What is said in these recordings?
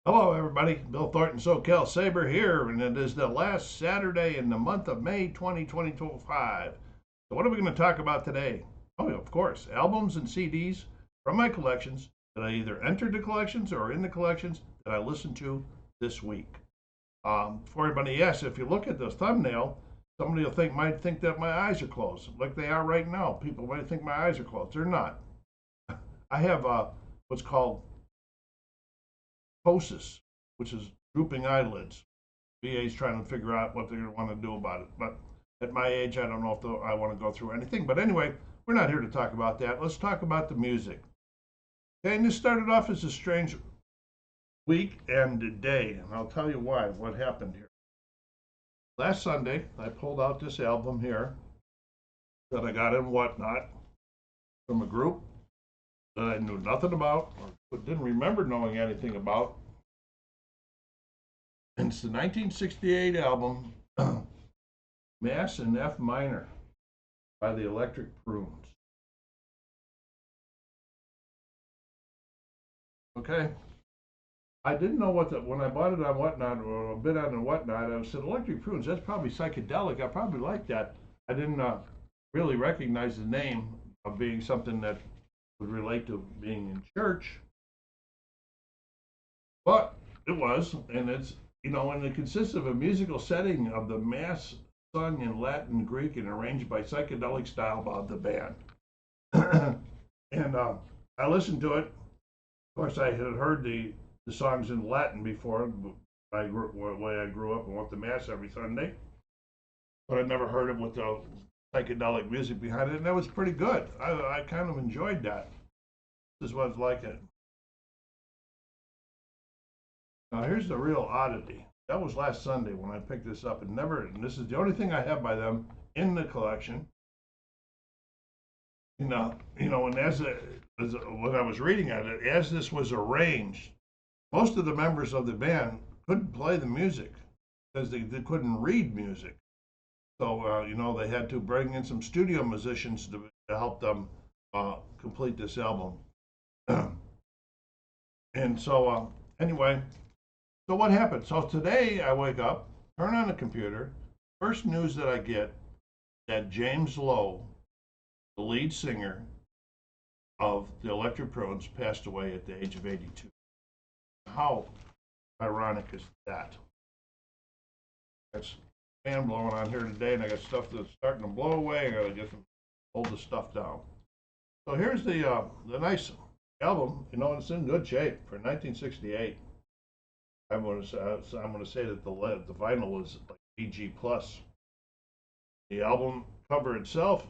Hello, everybody. Bill Thornton, SoCal Saber here, and it is the last Saturday in the month of May 2025. So, what are we going to talk about today? Oh, of course, albums and CDs from my collections that I either entered the collections or in the collections that I listened to this week. Before anybody asks, if you look at the thumbnail, somebody might think that my eyes are closed, like they are right now. People might think my eyes are closed. They're not. I have what's called ptosis, which is drooping eyelids. VA's trying to figure out what they're going to want to do about it. But at my age, I don't know if I want to go through anything. But anyway, we're not here to talk about that. Let's talk about the music. Okay, and this started off as a strange week and day, and I'll tell you why, what happened here. Last Sunday, I pulled out this album here that I got in Whatnot from a group that I knew nothing about or didn't remember knowing anything about. And it's the 1968 album Mass in F Minor by the Electric Prunes. Okay. I didn't know when I bought it on Whatnot or a bit on Whatnot, I said Electric Prunes, that's probably psychedelic. I probably like that. I didn't really recognize the name of being something that would relate to being in church. But it was, and and it consists of a musical setting of the Mass sung in Latin, Greek, and arranged by psychedelic style by the band. and I listened to it. Of course, I had heard the songs in Latin before, the way I grew up and went to Mass every Sunday. But I'd never heard it with the psychedelic music behind it, and that was pretty good. I kind of enjoyed that. This is what it's like it. Now, here's the real oddity. That was last Sunday when I picked this up, and this is the only thing I have by them in the collection. And as when I was reading at it, as this was arranged, most of the members of the band couldn't play the music because they couldn't read music. So, they had to bring in some studio musicians to help them complete this album. and so, anyway, so what happened? So today I wake up, turn on the computer. First news that I get that James Lowe, the lead singer of the Electric Prunes, passed away at the age of 82. How ironic is that? That's fan blowing on here today, and I got stuff that's starting to blow away. I gotta hold the stuff down. So here's the nice album. It's in good shape for 1968. I'm going to say that the vinyl is like BG plus. The album cover itself,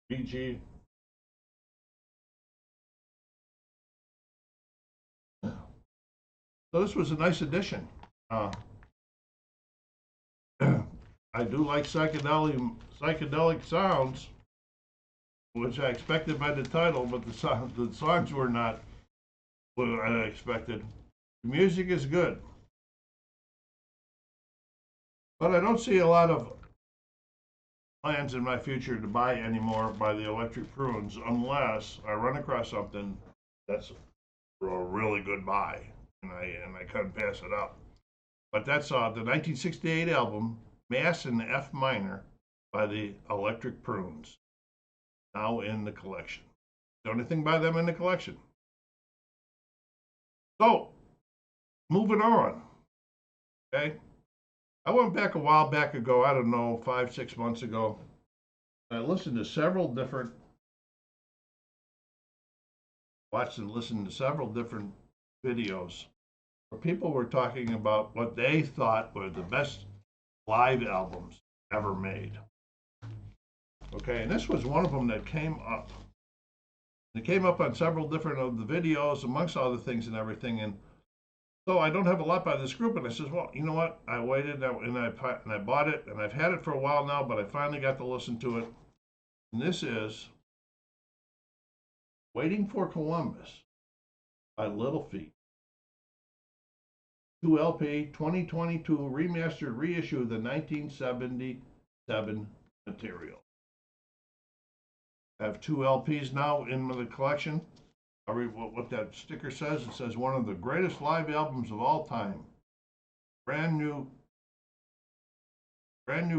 BG. So this was a nice addition. I do like psychedelic sounds, which I expected by the title, but the songs were not what I expected. The music is good, but I don't see a lot of plans in my future to buy anymore by the Electric Prunes unless I run across something that's a really good buy and I couldn't pass it up. But that's the 1968 album Mass in F Minor by the Electric Prunes, now in the collection. The only thing by them in the collection. So, moving on. Okay. I went back a while back ago, I don't know, 5, 6 months ago. I listened to watched and listened to several different videos where people were talking about what they thought were the best live albums ever made. Okay, and this was one of them that came up. It came up on several different of the videos, amongst other things and everything. And so I don't have a lot by this group. And I says, well, you know what? I waited and I bought it, and I've had it for a while now, but I finally got to listen to it. And this is Waiting for Columbus by Little Feat. 2LP 2022 remastered reissue of the 1977 material. I have 2 LPs now in the collection. I'll read what that sticker says. It says, one of the greatest live albums of all time. Brand new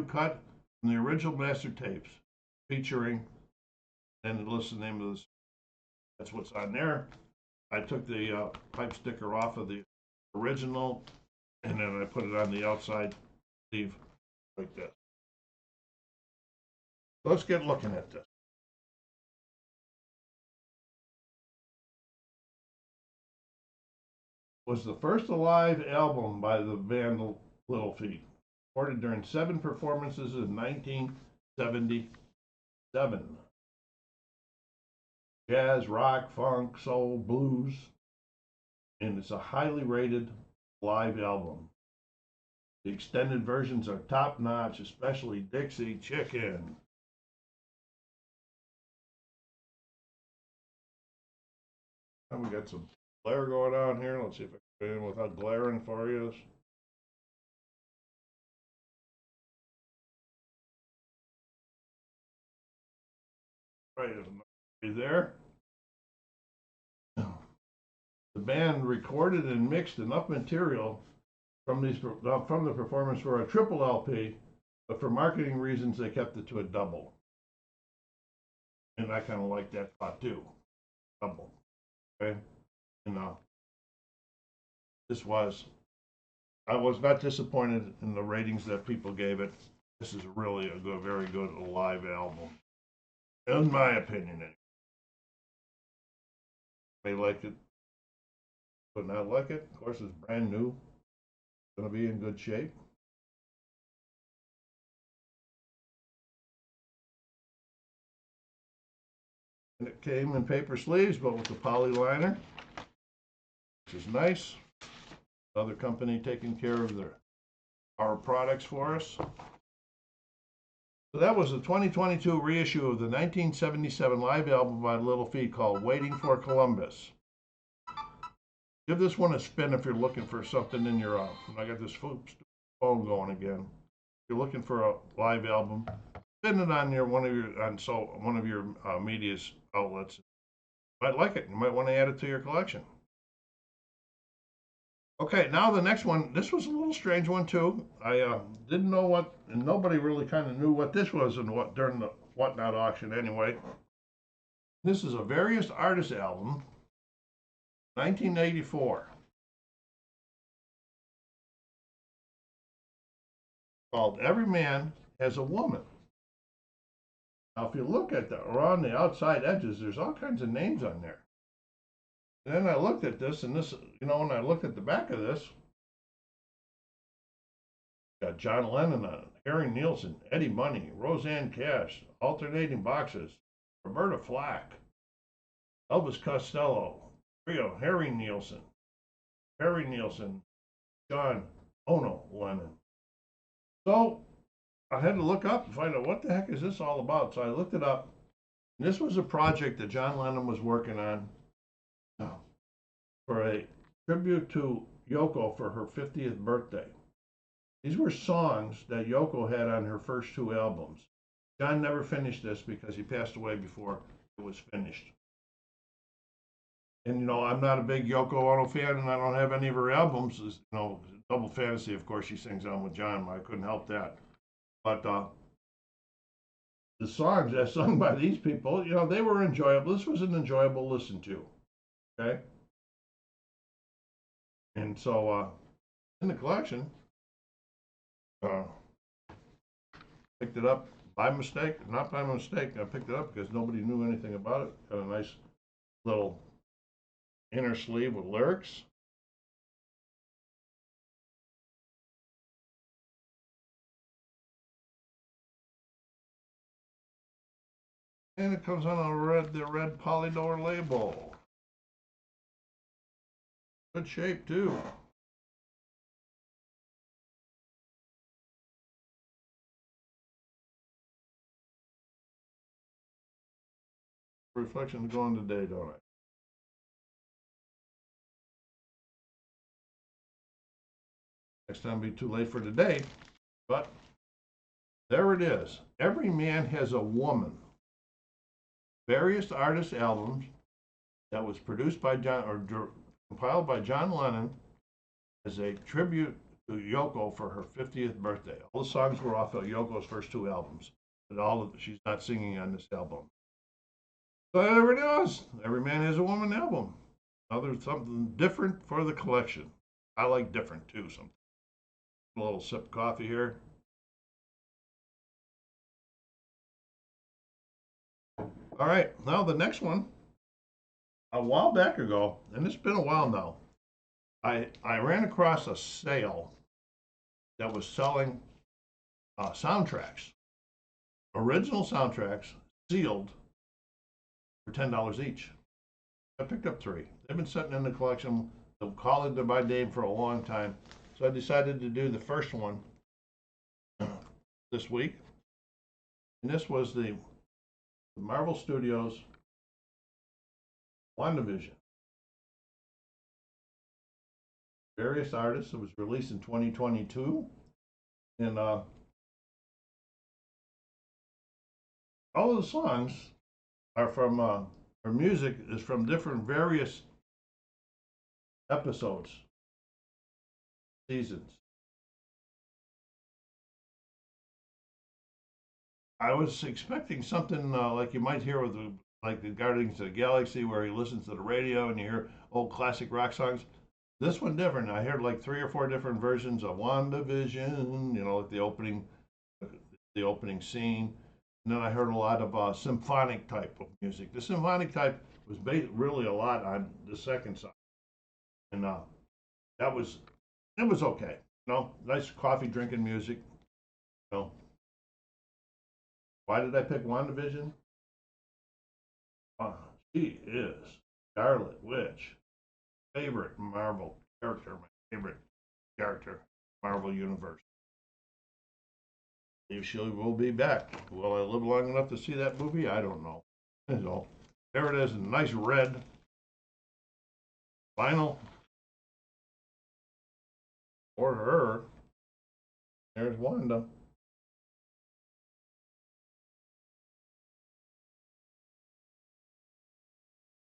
cut from the original master tapes, featuring, and it lists the name of this. That's what's on there. I took the pipe sticker off of the original, and then I put it on the outside sleeve like this. Let's get looking at this. Was the first live album by the band Little Feat, recorded during 7 performances in 1977. Jazz, rock, funk, soul, blues, and it's a highly rated live album. The extended versions are top notch, especially Dixie Chicken. And we got some glare going on here. Let's see if I can get in without glaring for you. Right, there. The band recorded and mixed enough material from the performance for a triple LP, but for marketing reasons they kept it to a double. And I kind of like that thought too, double. Okay, and I was not disappointed in the ratings that people gave it. This is really a good, very good live album, in my opinion. May like it, but not like it. Of course, it's brand new. Going to be in good shape. And it came in paper sleeves, but with the poly liner, which is nice. Another company taking care of our products for us. So that was the 2022 reissue of the 1977 live album by Little Feat called Waiting for Columbus. Give this one a spin if you're looking for something in your I got this phone going again. If you're looking for a live album, spin it on one of your media outlets. You might like it. You might want to add it to your collection. Okay, now the next one. This was a little strange one too. I didn't know what, and nobody really kind of knew what this was and what during the Whatnot auction anyway. This is a Various Artists album, 1984, called Every Man Has a Woman. Now, if you look at around the outside edges, there's all kinds of names on there. And then I looked at this, and when I looked at the back of this, got John Lennon on it, Harry Nilsson, Eddie Money, Roseanne Cash, alternating boxes, Roberta Flack, Elvis Costello, Rio, Harry Nilsson, John Ono Lennon. So I had to look up and find out what the heck is this all about. So I looked it up. This was a project that John Lennon was working on for a tribute to Yoko for her 50th birthday. These were songs that Yoko had on her first 2 albums. John never finished this because he passed away before it was finished. And I'm not a big Yoko Ono fan, and I don't have any of her albums. Double Fantasy, of course, she sings on with John, but I couldn't help that. But the songs that sung by these people, they were enjoyable. This was an enjoyable listen to. Okay? And so in the collection, picked it up by mistake, not by mistake. I picked it up because nobody knew anything about it. Got a nice little inner sleeve with lyrics. And it comes on the red Polydor label. Good shape too. Reflections going today, don't I? Next time be too late for today, but there it is. Every Man Has a Woman. Various Artists albums that was produced by compiled by John Lennon as a tribute to Yoko for her 50th birthday. All the songs were off of Yoko's first two albums, but she's not singing on this album. So there it is. Every Man Has a Woman album. Now there's something different for the collection. I like different too. Something. A little sip of coffee here. All right, now the next one. A while back ago, and it's been a while now, I ran across a sale that was selling soundtracks, original soundtracks, sealed for $10 each. I picked up 3. They've been sitting in the collection. They'll call it by name for a long time. So I decided to do the first one this week. And this was the Marvel Studios WandaVision. Various artists. It was released in 2022. And all of the songs are from, or music is from different various episodes, seasons. I was expecting something like you might hear with the Guardians of the Galaxy, where he listens to the radio and you hear old classic rock songs. This one different. I heard like 3 or 4 different versions of WandaVision, you know, like the opening scene. And then I heard a lot of symphonic type of music. The symphonic type was based really a lot on the second side. And it was okay. You know, nice coffee drinking music. You know. Why did I pick WandaVision? She is Scarlet Witch. Favorite Marvel character, my favorite character, Marvel Universe. If she will be back. Will I live long enough to see that movie? I don't know. So, there it is, in nice red vinyl for her. There's Wanda.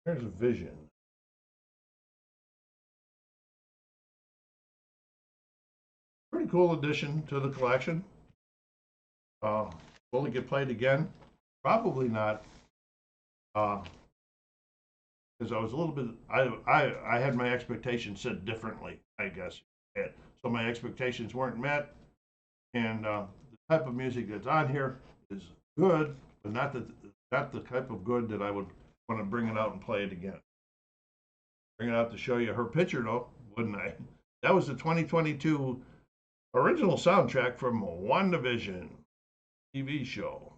There's a Vision. Pretty cool addition to the collection. Will it get played again? Probably not. Because I was a little bit, I had my expectations set differently, I guess. So my expectations weren't met. And the type of music that's on here is good, but not the type of good that I would want to bring it out and play it again. Bring it out to show you her picture, though, wouldn't I? That was the 2022 original soundtrack from WandaVision TV show.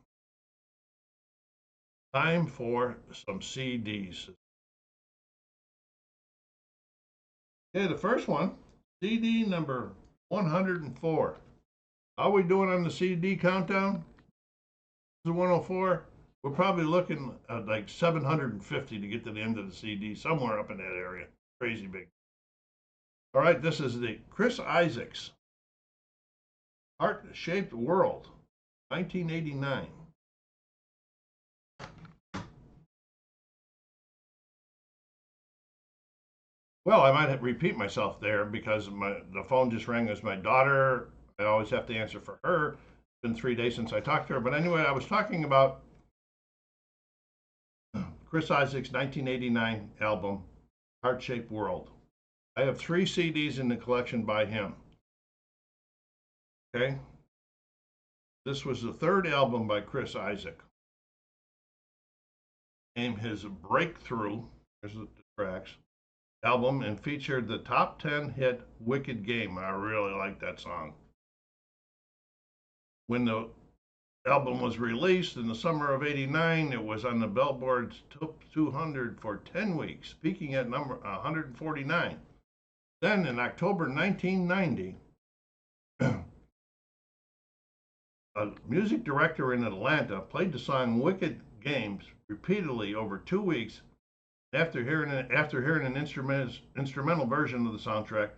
Time for some CDs. Okay, the first one, CD number 104. How are we doing on the CD countdown? This is 104. We're probably looking at like 750 to get to the end of the CD, somewhere up in that area. Crazy big. All right, this is the Chris Isaak's Heart-Shaped World, 1989. Well, I might repeat myself there because the phone just rang as my daughter. I always have to answer for her. It's been 3 days since I talked to her. But anyway, I was talking about Chris Isaak's 1989 album, Heart-Shaped World. I have 3 CDs in the collection by him. Okay? This was the 3rd album by Chris Isaak. Named his Breakthrough, there's the tracks, album, and featured the top 10 hit Wicked Game. I really like that song. When the album was released in the summer of '89, it was on the Billboard's top 200 for 10 weeks, peaking at number 149. Then in October 1990, a music director in Atlanta played the song Wicked Games repeatedly over 2 weeks after hearing an instrumental version of the soundtrack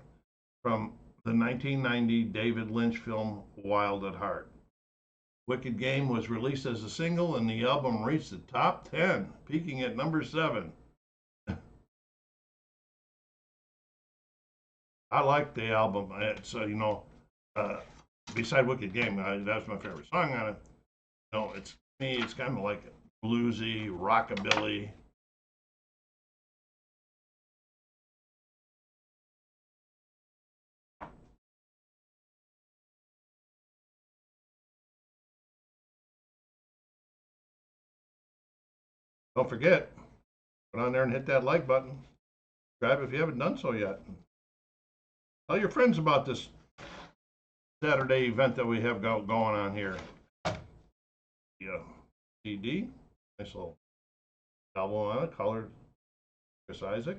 from the 1990 David Lynch film Wild at Heart. Wicked Game was released as a single, and the album reached the top 10, peaking at number 7. I like the album. It's beside Wicked Game, that's my favorite song on it. It's me. It's kind of like bluesy, rockabilly. Don't forget, go on there and hit that like button. Subscribe if you haven't done so yet. Tell your friends about this Saturday event that we have going on here. Yeah, CD, nice little album on it, colored Chris Isaak.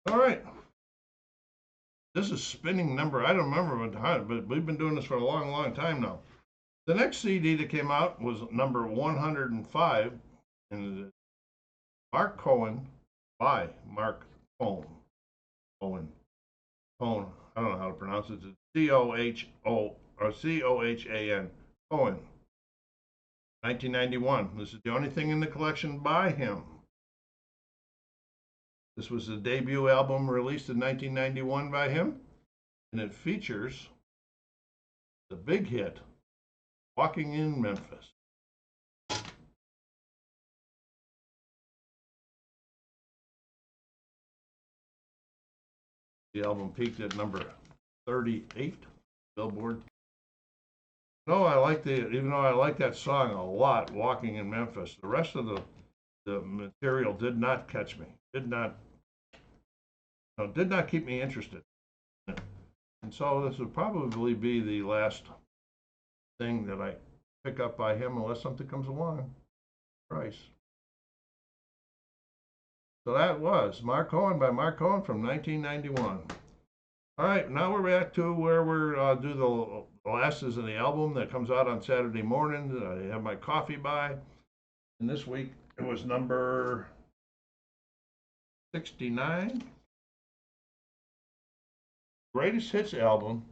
All right. This is spinning number. I don't remember what time, but we've been doing this for a long, long time now. The next CD that came out was number 105, and Marc Cohn by Marc Cohn. Cohen. Cohn. I don't know how to pronounce it. It's C-O-H-O or C-O-H-A-N. Cohen. 1991. This is the only thing in the collection by him. This was the debut album released in 1991 by him, and it features the big hit, Walking in Memphis. The album peaked at number 38, Billboard. No, even though I like that song a lot, Walking in Memphis, the rest of the material did not catch me, did not keep me interested. And so this would probably be the last thing that I pick up by him unless something comes along. Price. So that was Marc Cohn by Marc Cohn from 1991. All right, now we're back to where we're do the last is in the album that comes out on Saturday morning that I have my coffee by. And this week it was number 69. Greatest Hits album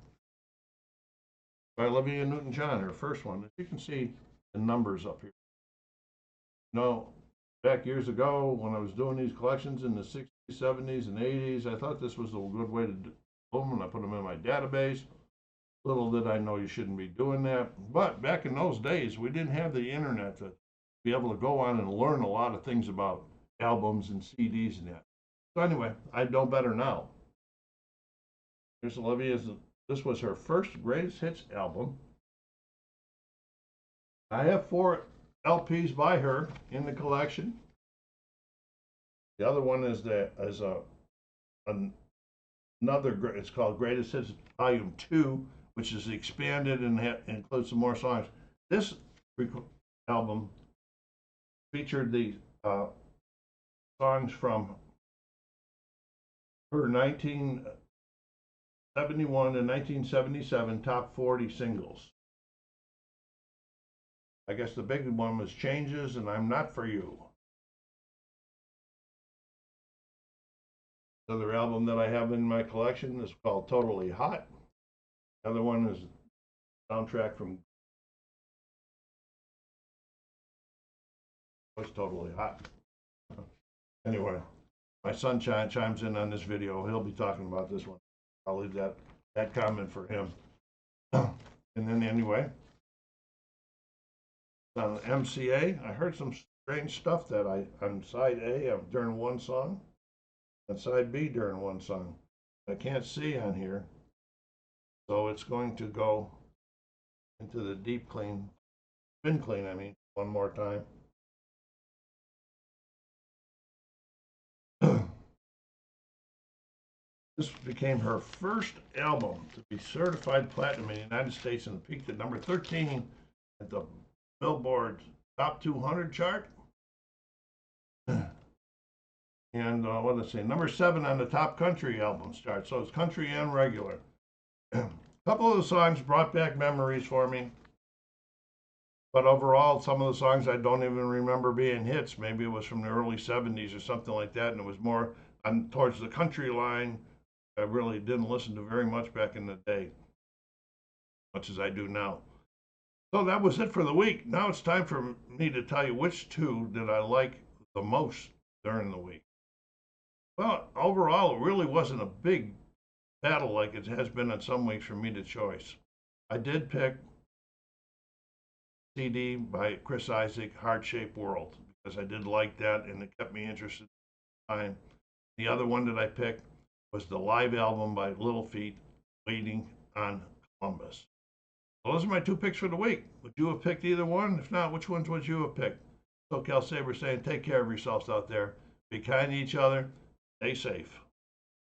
by Olivia Newton-John, her first one. As you can see the numbers up here. Back years ago when I was doing these collections in the 60s, 70s, and 80s, I thought this was a good way to do them, and I put them in my database. Little did I know you shouldn't be doing that. But back in those days, we didn't have the internet to be able to go on and learn a lot of things about albums and CDs and that. So anyway, I know better now. Here's Olivia's. This was her first Greatest Hits album. I have 4 LPs by her in the collection. The other one is another. It's called Greatest Hits Volume 2, which is expanded and includes some more songs. This album featured the songs from her 1971 and 1977 top 40 singles. I guess the big one was Changes and I'm Not For You. Another album that I have in my collection is called Totally Hot. The other one is soundtrack from was Totally Hot. Anyway, my son chimes in on this video. He'll be talking about this one. I'll leave that comment for him. And then anyway, on MCA, I heard some strange stuff that on side A during one song, and side B during one song. I can't see on here, so it's going to go into the deep clean, spin clean. I mean, one more time. This became her first album to be certified platinum in the United States and peaked at number 13 at the Billboard Top 200 chart. And what did I say? Number 7 on the top country albums chart. So it's country and regular. A couple of the songs brought back memories for me. But overall, some of the songs I don't even remember being hits. Maybe it was from the early 70s or something like that. And it was more towards the country line. I really didn't listen to very much bach in the day, much as I do now. So that was it for the week. Now it's time for me to tell you which two did I like the most during the week. Well, overall, it really wasn't a big battle like it has been in some weeks for me to choice. I did pick CD by Chris Isaak, Heart Shaped World, because I did like that and it kept me interested at the time. The other one that I picked was the live album by Little Feat, Waiting on Columbus. So those are my two picks for the week. Would you have picked either one? If not, which ones would you have picked? So Cal Saber saying, take care of yourselves out there. Be kind to each other. Stay safe.